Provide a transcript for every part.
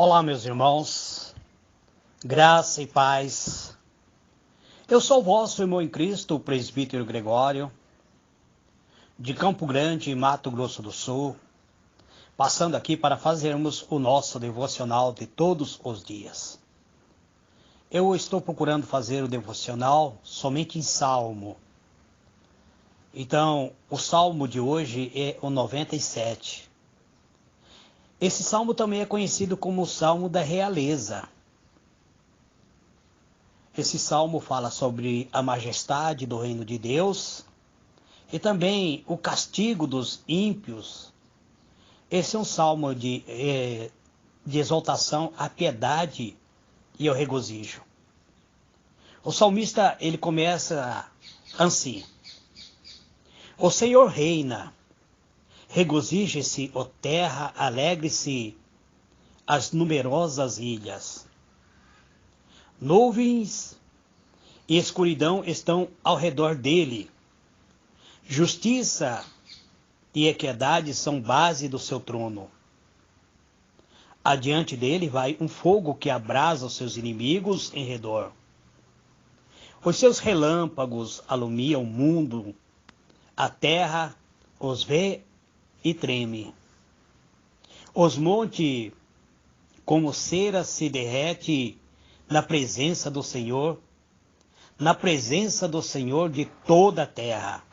Olá, meus irmãos, graça e paz. Eu sou o vosso irmão em Cristo, o presbítero Gregório, de Campo Grande, Mato Grosso do Sul, passando aqui para fazermos o nosso devocional de todos os dias. Eu estou procurando fazer o devocional somente em salmo. Então, o salmo de hoje é o 97. Esse salmo também é conhecido como o Salmo da Realeza. Esse salmo fala sobre a majestade do reino de Deus e também o castigo dos ímpios. Esse é um salmo de exaltação à piedade e ao regozijo. O salmista, ele começa assim: O Senhor reina, regozije-se, ó terra, alegre-se as numerosas ilhas. Nuvens e escuridão estão ao redor dele. Justiça e equidade são base do seu trono. Adiante dele vai um fogo que abrasa os seus inimigos em redor. Os seus relâmpagos alumiam o mundo. A terra os vê e treme. Os montes, como cera, se derrete na presença do Senhor de toda a terra.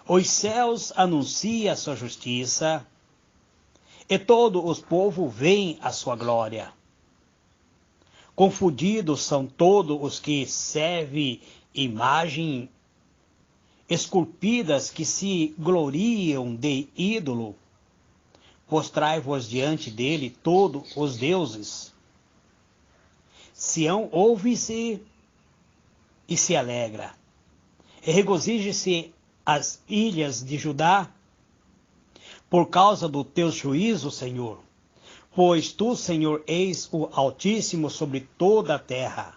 Os céus anunciam a sua justiça, e todos os povos veem a sua glória. Confundidos são todos os que servem imagem esculpidas, que se gloriam de ídolo. Postrai-vos diante dele todos os deuses. Sião ouve-se e se alegra, e regozije-se as ilhas de Judá, por causa do teu juízo, Senhor. Pois tu, Senhor, és o Altíssimo sobre toda a terra.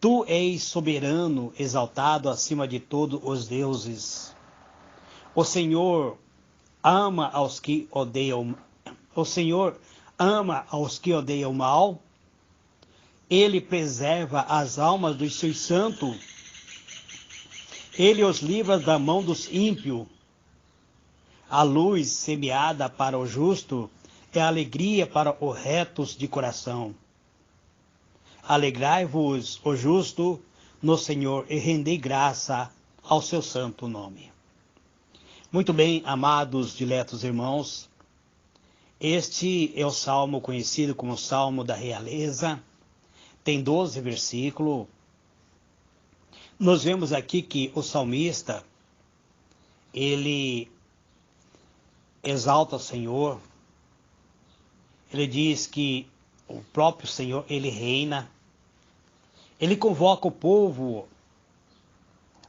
Tu és soberano, exaltado acima de todos os deuses. O Senhor ama aos que odeiam. O Senhor ama aos que odeiam o mal. Ele preserva as almas dos seus santos. Ele os livra da mão dos ímpios. A luz semeada para o justo é alegria para os retos de coração. Alegrai-vos, o justo, no Senhor, e rendei graça ao seu santo nome. Muito bem, amados, diletos irmãos, este é o salmo conhecido como o Salmo da Realeza. Tem 12 versículos. Nós vemos aqui que o salmista, ele exalta o Senhor. Ele diz que o próprio Senhor, ele reina. Ele convoca o povo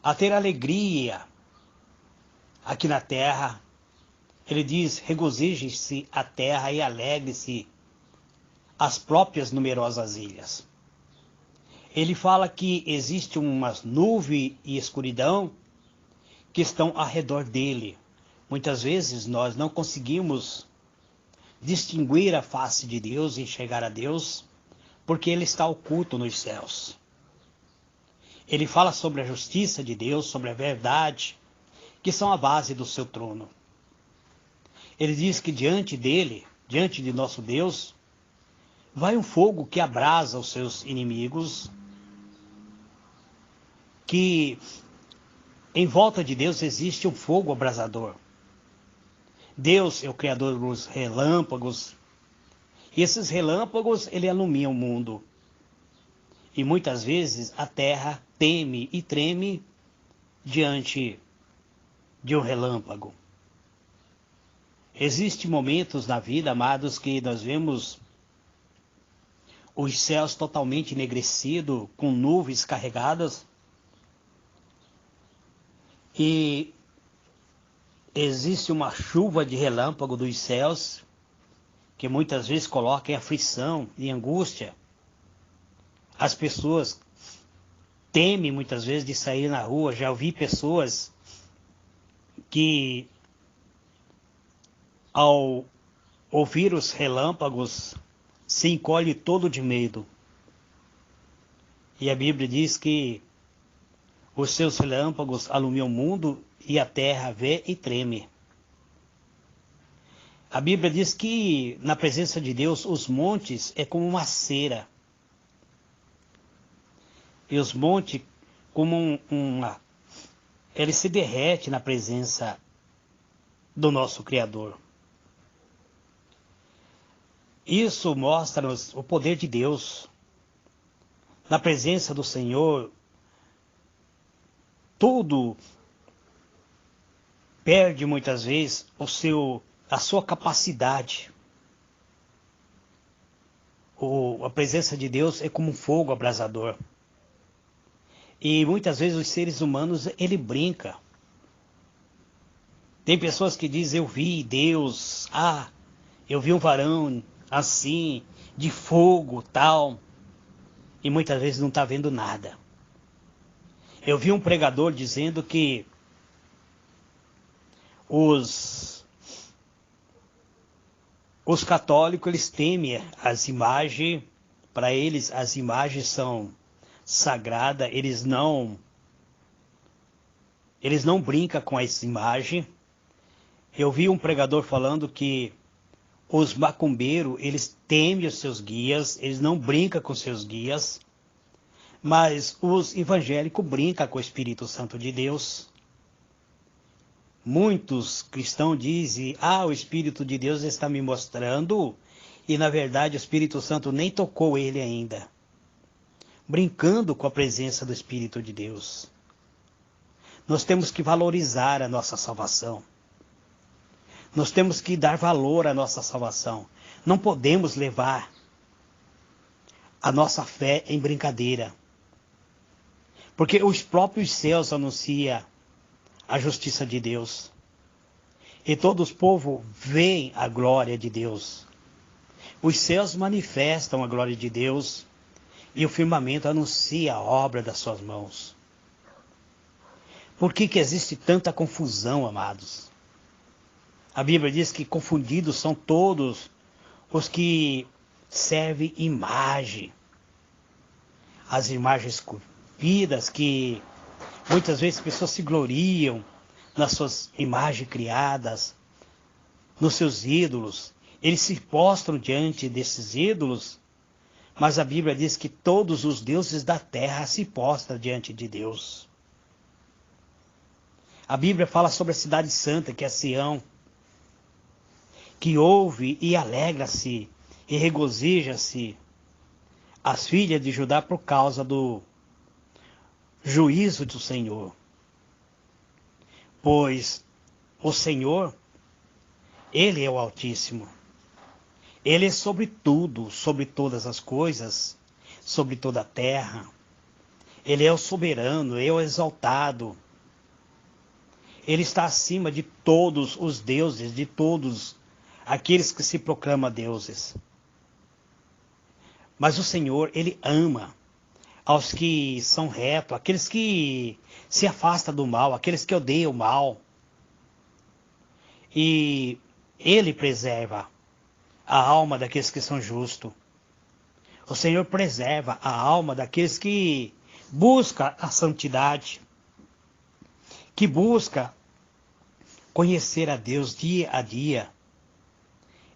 a ter alegria aqui na terra. Ele diz: regozije-se a terra e alegre-se as próprias numerosas ilhas. Ele fala que existe umas nuvens e escuridão que estão ao redor dele. Muitas vezes nós não conseguimos distinguir a face de Deus e enxergar a Deus, porque ele está oculto nos céus. Ele fala sobre a justiça de Deus, sobre a verdade, que são a base do seu trono. Ele diz que diante dele, diante de nosso Deus, vai um fogo que abrasa os seus inimigos, que em volta de Deus existe um fogo abrasador. Deus é o criador dos relâmpagos, e esses relâmpagos, ele ilumina o mundo. E muitas vezes a terra teme e treme diante de um relâmpago. Existem momentos na vida, amados, que nós vemos os céus totalmente enegrecidos, com nuvens carregadas, e existe uma chuva de relâmpago dos céus, que muitas vezes coloca em aflição, em angústia. As pessoas temem muitas vezes de sair na rua. Já ouvi pessoas que, ao ouvir os relâmpagos, se encolhe todo de medo. E a Bíblia diz que os seus relâmpagos alumiam o mundo e a terra vê e treme. A Bíblia diz que na presença de Deus os montes é como uma cera. E os montes como ele se derrete na presença do nosso Criador. Isso mostra-nos o poder de Deus. Na presença do Senhor, tudo perde muitas vezes a sua capacidade. A presença de Deus é como um fogo abrasador. E muitas vezes os seres humanos, ele brinca. Tem pessoas que dizem, eu vi Deus, eu vi um varão assim, de fogo, tal. E muitas vezes não está vendo nada. Eu vi um pregador dizendo que os católicos, eles temem as imagens. Para eles, as imagens são sagradas. Eles não brincam com essa imagem. Eu vi um pregador falando que os macumbeiros, eles temem os seus guias, eles não brincam com seus guias, mas os evangélicos brincam com o Espírito Santo de Deus. Muitos cristãos dizem, o Espírito de Deus está me mostrando, e na verdade o Espírito Santo nem tocou ele ainda. Brincando com a presença do Espírito de Deus. Nós temos que valorizar a nossa salvação. Nós temos que dar valor à nossa salvação. Não podemos levar a nossa fé em brincadeira. Porque os próprios céus anunciam a justiça de Deus. E todos os povos veem a glória de Deus. Os céus manifestam a glória de Deus e o firmamento anuncia a obra das suas mãos. Por que existe tanta confusão, amados? A Bíblia diz que confundidos são todos os que servem imagem. As imagens esculpidas que muitas vezes as pessoas se gloriam nas suas imagens criadas, nos seus ídolos. Eles se postram diante desses ídolos, mas a Bíblia diz que todos os deuses da terra se postram diante de Deus. A Bíblia fala sobre a cidade santa, que é Sião, que ouve e alegra-se e regozija-se as filhas de Judá por causa do juízo do Senhor. Pois o Senhor, Ele é o Altíssimo. Ele é sobre tudo, sobre todas as coisas, sobre toda a terra. Ele é o soberano, Ele é o exaltado. Ele está acima de todos os deuses, de todos aqueles que se proclamam deuses. Mas o Senhor, Ele ama aos que são retos, aqueles que se afastam do mal, aqueles que odeiam o mal. E Ele preserva a alma daqueles que são justos. O Senhor preserva a alma daqueles que buscam a santidade, que buscam conhecer a Deus dia a dia.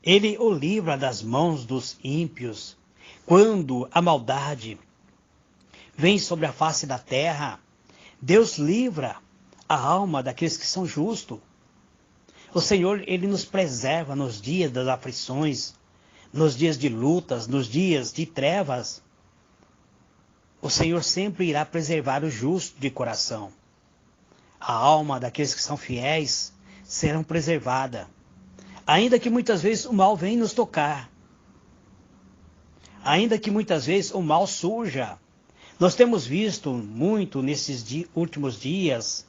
Ele o livra das mãos dos ímpios. Quando a maldade vem sobre a face da terra, Deus livra a alma daqueles que são justos. O Senhor, Ele nos preserva nos dias das aflições, nos dias de lutas, nos dias de trevas. O Senhor sempre irá preservar o justo de coração. A alma daqueles que são fiéis serão preservada. Ainda que muitas vezes o mal venha nos tocar. Ainda que muitas vezes o mal surja. Nós temos visto muito nesses últimos dias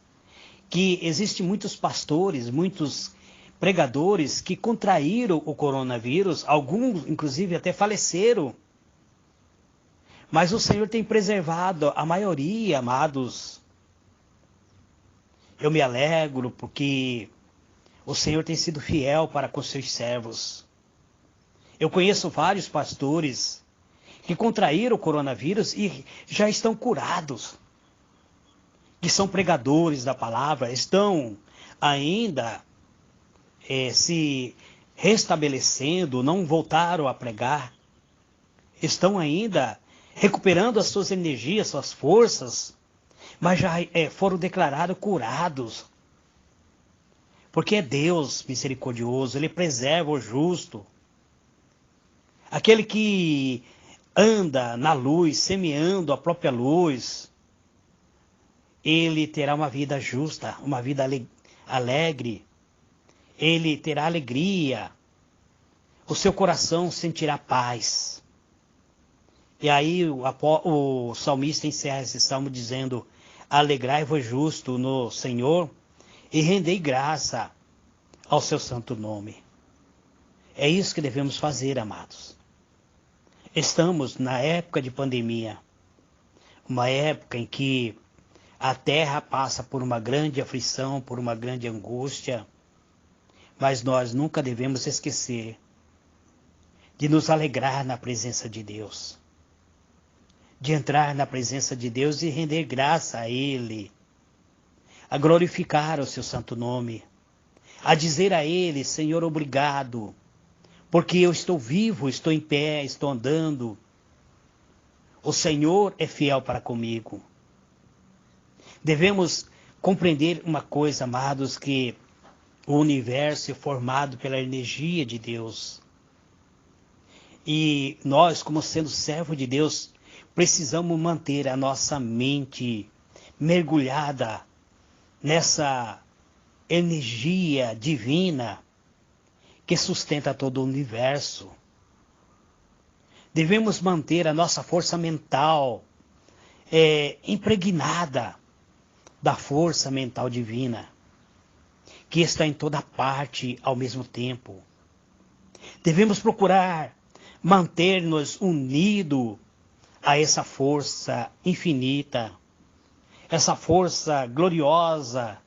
que existem muitos pastores, muitos pregadores que contraíram o coronavírus, alguns inclusive até faleceram. Mas o Senhor tem preservado a maioria, amados. Eu me alegro porque o Senhor tem sido fiel para com seus servos. Eu conheço vários pastores que contraíram o coronavírus e já estão curados, que são pregadores da palavra, estão ainda se restabelecendo, não voltaram a pregar, estão ainda recuperando as suas energias, suas forças, mas já foram declarados curados. Porque é Deus misericordioso, Ele preserva o justo. Aquele que anda na luz, semeando a própria luz, ele terá uma vida justa, uma vida alegre, ele terá alegria, o seu coração sentirá paz. E aí o salmista encerra esse salmo dizendo: alegrai-vos justo no Senhor e rendei graça ao seu santo nome. É isso que devemos fazer, amados. Estamos na época de pandemia, uma época em que a terra passa por uma grande aflição, por uma grande angústia, mas nós nunca devemos esquecer de nos alegrar na presença de Deus, de entrar na presença de Deus e render graça a Ele, a glorificar o seu santo nome, a dizer a Ele: Senhor, obrigado, porque eu estou vivo, estou em pé, estou andando. O Senhor é fiel para comigo. Devemos compreender uma coisa, amados, que o universo é formado pela energia de Deus. E nós, como sendo servo de Deus, precisamos manter a nossa mente mergulhada nessa energia divina que sustenta todo o universo. Devemos manter a nossa força mental impregnada da força mental divina, que está em toda parte ao mesmo tempo. Devemos procurar manter-nos unidos a essa força infinita, essa força gloriosa,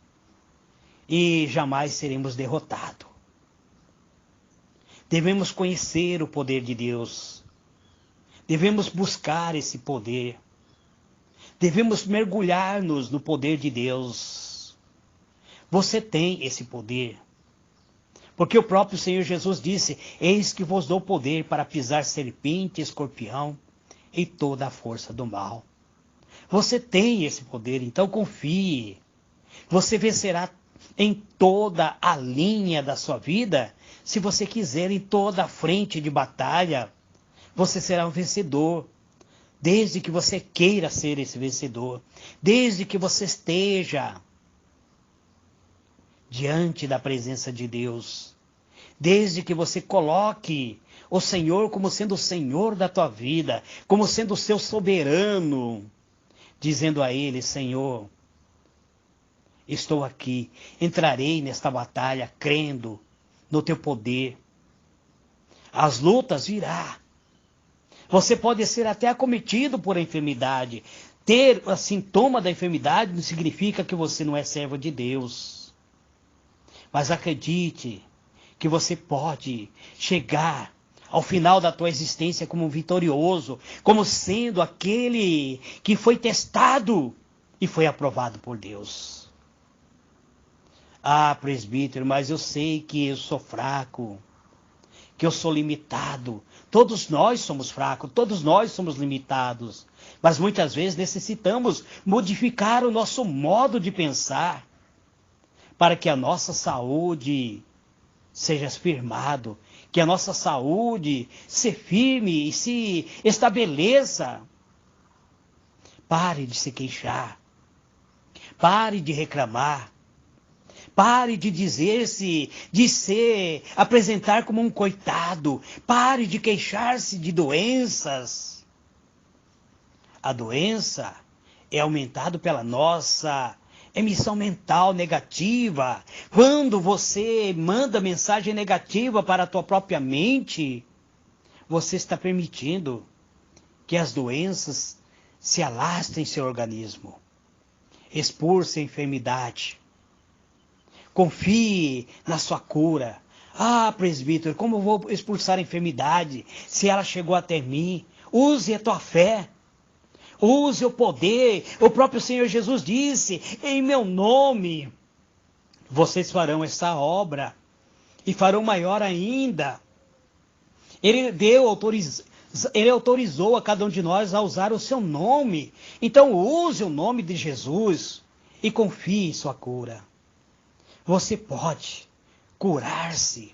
e jamais seremos derrotados. Devemos conhecer o poder de Deus. Devemos buscar esse poder. Devemos mergulhar-nos no poder de Deus. Você tem esse poder. Porque o próprio Senhor Jesus disse: eis que vos dou poder para pisar serpente, escorpião e toda a força do mal. Você tem esse poder, então confie. Você vencerá em toda a linha da sua vida. Se você quiser, em toda a frente de batalha, você será um vencedor. Desde que você queira ser esse vencedor. Desde que você esteja diante da presença de Deus. Desde que você coloque o Senhor como sendo o Senhor da tua vida, como sendo o seu soberano, dizendo a Ele: Senhor, estou aqui, entrarei nesta batalha crendo no teu poder. As lutas virão. Você pode ser até acometido por enfermidade. Ter o sintoma da enfermidade não significa que você não é servo de Deus. Mas acredite que você pode chegar ao final da tua existência como um vitorioso, como sendo aquele que foi testado e foi aprovado por Deus. Ah, presbítero, mas eu sei que eu sou fraco, que eu sou limitado. Todos nós somos fracos, todos nós somos limitados. Mas muitas vezes necessitamos modificar o nosso modo de pensar para que a nossa saúde seja firmado, que a nossa saúde se firme e se estabeleça. Pare de se queixar, pare de reclamar. Pare de dizer-se, apresentar como um coitado. Pare de queixar-se de doenças. A doença é aumentada pela nossa emissão mental negativa. Quando você manda mensagem negativa para a tua própria mente, você está permitindo que as doenças se alastrem em seu organismo, expulsem a enfermidade. Confie na sua cura. Ah, presbítero, como eu vou expulsar a enfermidade se ela chegou até mim? Use a tua fé. Use o poder. O próprio Senhor Jesus disse: em meu nome vocês farão essa obra e farão maior ainda. Ele autorizou a cada um de nós a usar o seu nome. Então use o nome de Jesus e confie em sua cura. Você pode curar-se.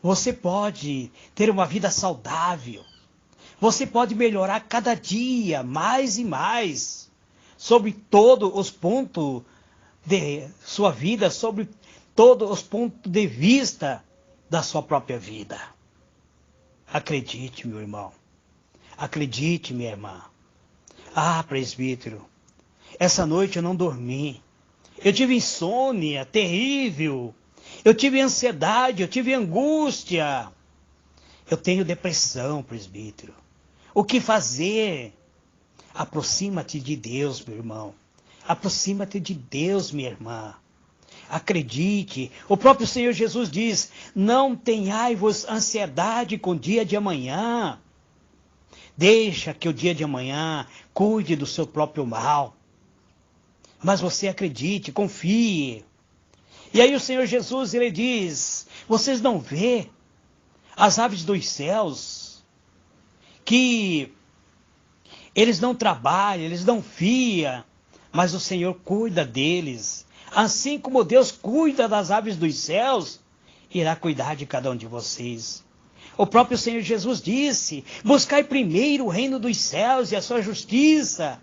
Você pode ter uma vida saudável. Você pode melhorar cada dia mais e mais sobre todos os pontos de sua vida, sobre todos os pontos de vista da sua própria vida. Acredite, meu irmão. Acredite, minha irmã. Ah, presbítero, essa noite eu não dormi. Eu tive insônia terrível. Eu tive ansiedade, eu tive angústia. Eu tenho depressão, presbítero. O que fazer? Aproxima-te de Deus, meu irmão. Aproxima-te de Deus, minha irmã. Acredite, o próprio Senhor Jesus diz: não tenhai-vos ansiedade com o dia de amanhã. Deixa que o dia de amanhã cuide do seu próprio mal. Mas você acredite, confie. E aí o Senhor Jesus, ele diz: vocês não vê as aves dos céus, que eles não trabalham, eles não fiam, mas o Senhor cuida deles. Assim como Deus cuida das aves dos céus, irá cuidar de cada um de vocês. O próprio Senhor Jesus disse: buscai primeiro o reino dos céus e a sua justiça,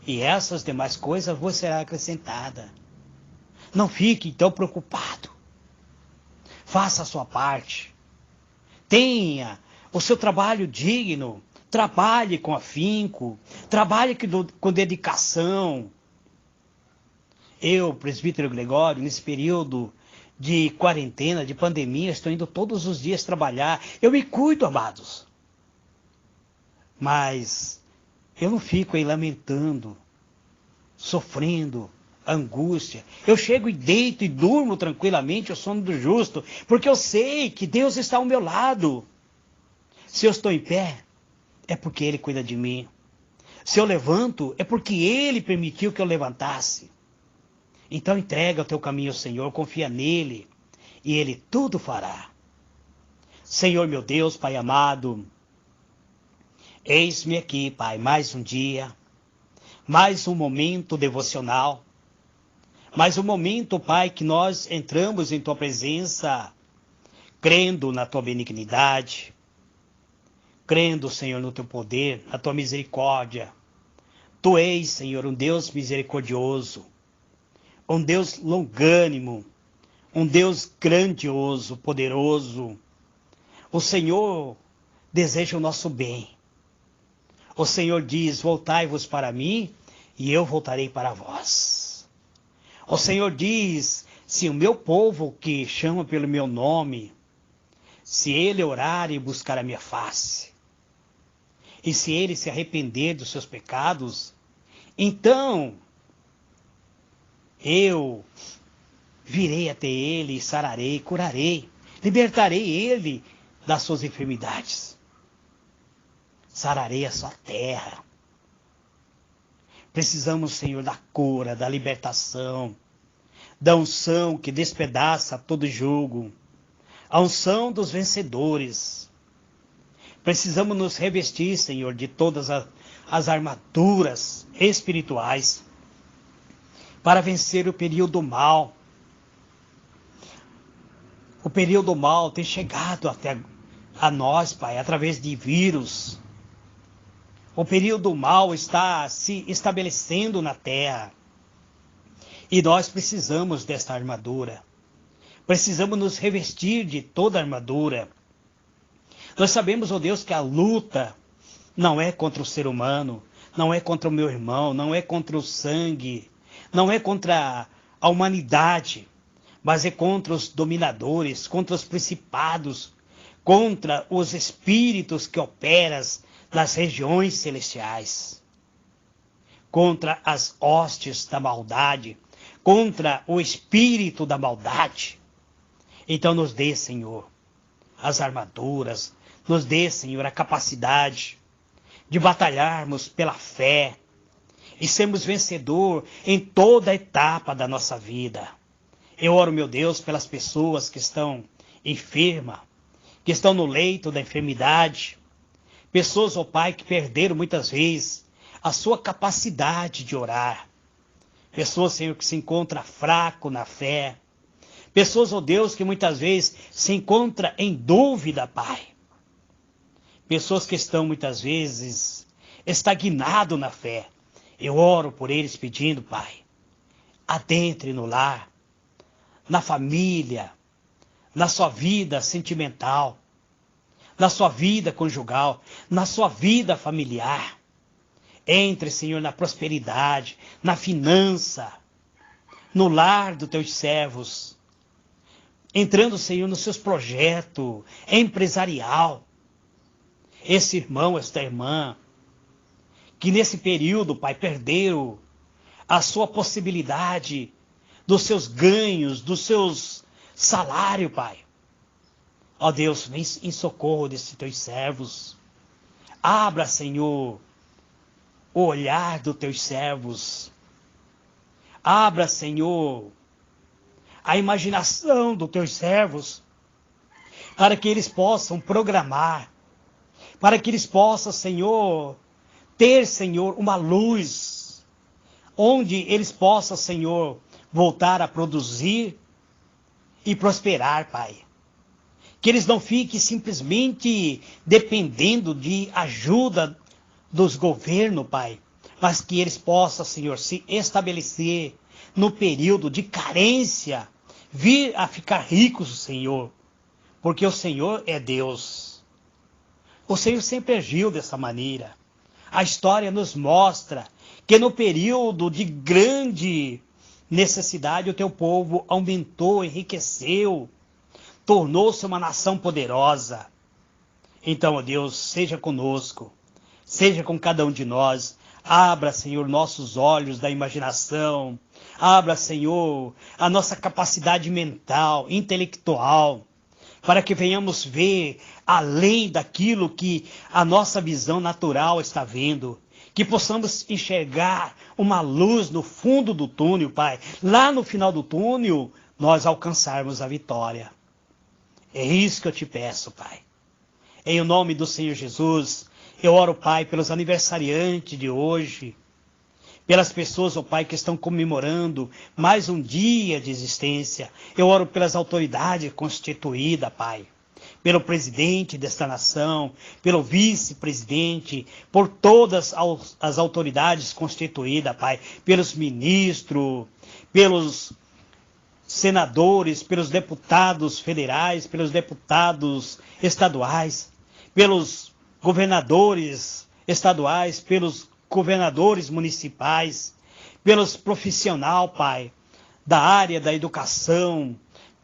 e essas demais coisas vos serão acrescentadas. Não fique então preocupado. Faça a sua parte. Tenha o seu trabalho digno. Trabalhe com afinco. Trabalhe com dedicação. Eu, presbítero Gregório, nesse período de quarentena, de pandemia, estou indo todos os dias trabalhar. Eu me cuido, amados. Mas eu não fico aí lamentando, sofrendo, angústia. Eu chego e deito e durmo tranquilamente o sono do justo, porque eu sei que Deus está ao meu lado. Se eu estou em pé, é porque Ele cuida de mim. Se eu levanto, é porque Ele permitiu que eu levantasse. Então entrega o teu caminho ao Senhor, confia nele, e Ele tudo fará. Senhor meu Deus, Pai amado, eis-me aqui, Pai, mais um dia, mais um momento devocional, mais um momento, Pai, que nós entramos em Tua presença, crendo na Tua benignidade, crendo, Senhor, no Teu poder, na Tua misericórdia. Tu és, Senhor, um Deus misericordioso, um Deus longânimo, um Deus grandioso, poderoso. O Senhor deseja o nosso bem. O Senhor diz: voltai-vos para mim e eu voltarei para vós. O Senhor diz: se o meu povo que chama pelo meu nome, se ele orar e buscar a minha face, e se ele se arrepender dos seus pecados, então eu virei até ele, sararei, curarei, libertarei ele das suas enfermidades. Sararei a sua terra. Precisamos, Senhor, da cura, da libertação, da unção que despedaça todo jugo, a unção dos vencedores. Precisamos nos revestir, Senhor, de todas as armaduras espirituais para vencer o período mal. O período mal tem chegado até a nós, Pai, através de vírus. O período mal está se estabelecendo na terra. E nós precisamos desta armadura. Precisamos nos revestir de toda a armadura. Nós sabemos, ó Deus, que a luta não é contra o ser humano, não é contra o meu irmão, não é contra o sangue, não é contra a humanidade, mas é contra os dominadores, contra os principados, contra os espíritos que operam nas regiões celestiais, contra as hostes da maldade, contra o espírito da maldade. Então nos dê, Senhor, as armaduras, nos dê, Senhor, a capacidade de batalharmos pela fé e sermos vencedor em toda a etapa da nossa vida. Eu oro, meu Deus, pelas pessoas que estão enfermas, que estão no leito da enfermidade, pessoas, ó Pai, que perderam muitas vezes a sua capacidade de orar, pessoas, Senhor, que se encontram fraco na fé, pessoas, ó Deus, que muitas vezes se encontram em dúvida, Pai, pessoas que estão muitas vezes estagnados na fé. Eu oro por eles pedindo, Pai, adentre no lar, na família, na sua vida sentimental, na sua vida conjugal, na sua vida familiar. Entre, Senhor, na prosperidade, na finança, no lar dos teus servos. Entrando, Senhor, nos seus projetos empresarial. Esse irmão, esta irmã, que nesse período, Pai, perderam a sua possibilidade dos seus ganhos, dos seus salários, Pai. Ó Deus, vem em socorro desses teus servos. Abra, Senhor, o olhar dos teus servos. Abra, Senhor, a imaginação dos teus servos, para que eles possam programar, para que eles possam, Senhor, ter, Senhor, uma luz, onde eles possam, Senhor, voltar a produzir e prosperar, Pai. Que eles não fiquem simplesmente dependendo de ajuda dos governos, Pai, mas que eles possam, Senhor, se estabelecer no período de carência, vir a ficar ricos, Senhor, porque o Senhor é Deus. O Senhor sempre agiu dessa maneira. A história nos mostra que no período de grande necessidade o teu povo aumentou, enriqueceu, tornou-se uma nação poderosa. Então, ó Deus, seja conosco, seja com cada um de nós. Abra, Senhor, nossos olhos da imaginação. Abra, Senhor, a nossa capacidade mental, intelectual, para que venhamos ver além daquilo que a nossa visão natural está vendo. Que possamos enxergar uma luz no fundo do túnel, Pai. Lá no final do túnel, nós alcançarmos a vitória. É isso que eu te peço, Pai. Em nome do Senhor Jesus, eu oro, Pai, pelos aniversariantes de hoje, pelas pessoas, ó Pai, que estão comemorando mais um dia de existência. Eu oro pelas autoridades constituídas, Pai, pelo presidente desta nação, pelo vice-presidente, por todas as autoridades constituídas, Pai, pelos ministros, pelos senadores, pelos deputados federais, pelos deputados estaduais, pelos governadores estaduais, pelos governadores municipais, pelos profissionais, Pai, da área da educação,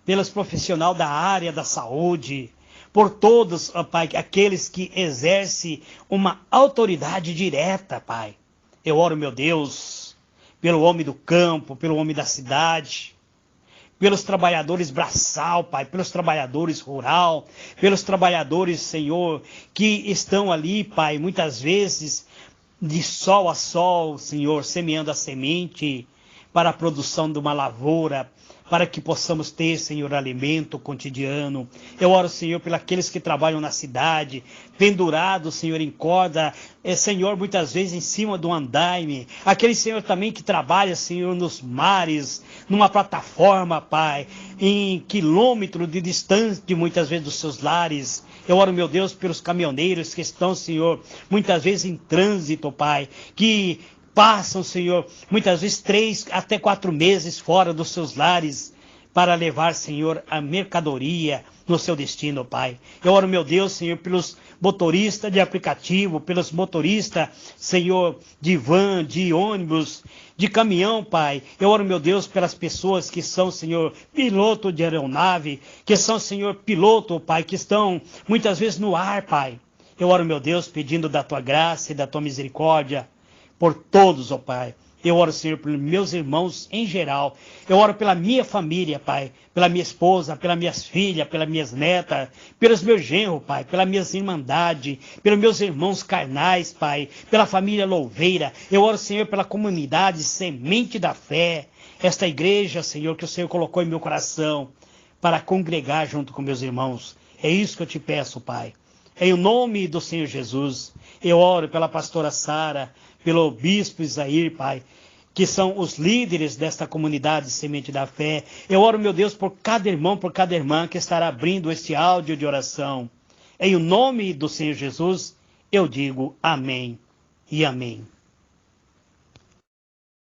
pelos profissionais da área da saúde, por todos, ó Pai, aqueles que exercem uma autoridade direta, Pai. Eu oro, meu Deus, pelo homem do campo, pelo homem da cidade, pelos trabalhadores braçal, Pai, pelos trabalhadores rural, pelos trabalhadores, Senhor, que estão ali, Pai, muitas vezes de sol a sol, Senhor, semeando a semente para a produção de uma lavoura, para que possamos ter, Senhor, alimento cotidiano. Eu oro, Senhor, pelos aqueles que trabalham na cidade, pendurados, Senhor, em corda, Senhor, muitas vezes em cima do andaime. Aquele, Senhor, também que trabalha, Senhor, nos mares, numa plataforma, Pai, em quilômetro de distância, muitas vezes, dos seus lares. Eu oro, meu Deus, pelos caminhoneiros que estão, Senhor, muitas vezes em trânsito, Pai, que passam, Senhor, muitas vezes 3 até 4 meses fora dos seus lares para levar, Senhor, a mercadoria no seu destino, Pai. Eu oro, meu Deus, Senhor, pelos motoristas de aplicativo, pelos motoristas, Senhor, de van, de ônibus, de caminhão, Pai. Eu oro, meu Deus, pelas pessoas que são, Senhor, piloto de aeronave, que são, Senhor, piloto, Pai, que estão muitas vezes no ar, Pai. Eu oro, meu Deus, pedindo da Tua graça e da Tua misericórdia por todos, ó Pai. Eu oro, Senhor, pelos meus irmãos em geral. Eu oro pela minha família, Pai. Pela minha esposa, pelas minhas filhas, pelas minhas netas, pelos meus genros, Pai. Pelas minhas irmandades, pelos meus irmãos carnais, Pai. Pela família Louveira. Eu oro, Senhor, pela comunidade Semente da Fé. Esta igreja, Senhor, que o Senhor colocou em meu coração para congregar junto com meus irmãos. É isso que eu te peço, Pai. Em nome do Senhor Jesus, eu oro pela pastora Sara, pelo bispo Isair, Pai, que são os líderes desta comunidade Semente da Fé. Eu oro, meu Deus, por cada irmão, por cada irmã que estará abrindo este áudio de oração. Em nome do Senhor Jesus, eu digo amém e amém.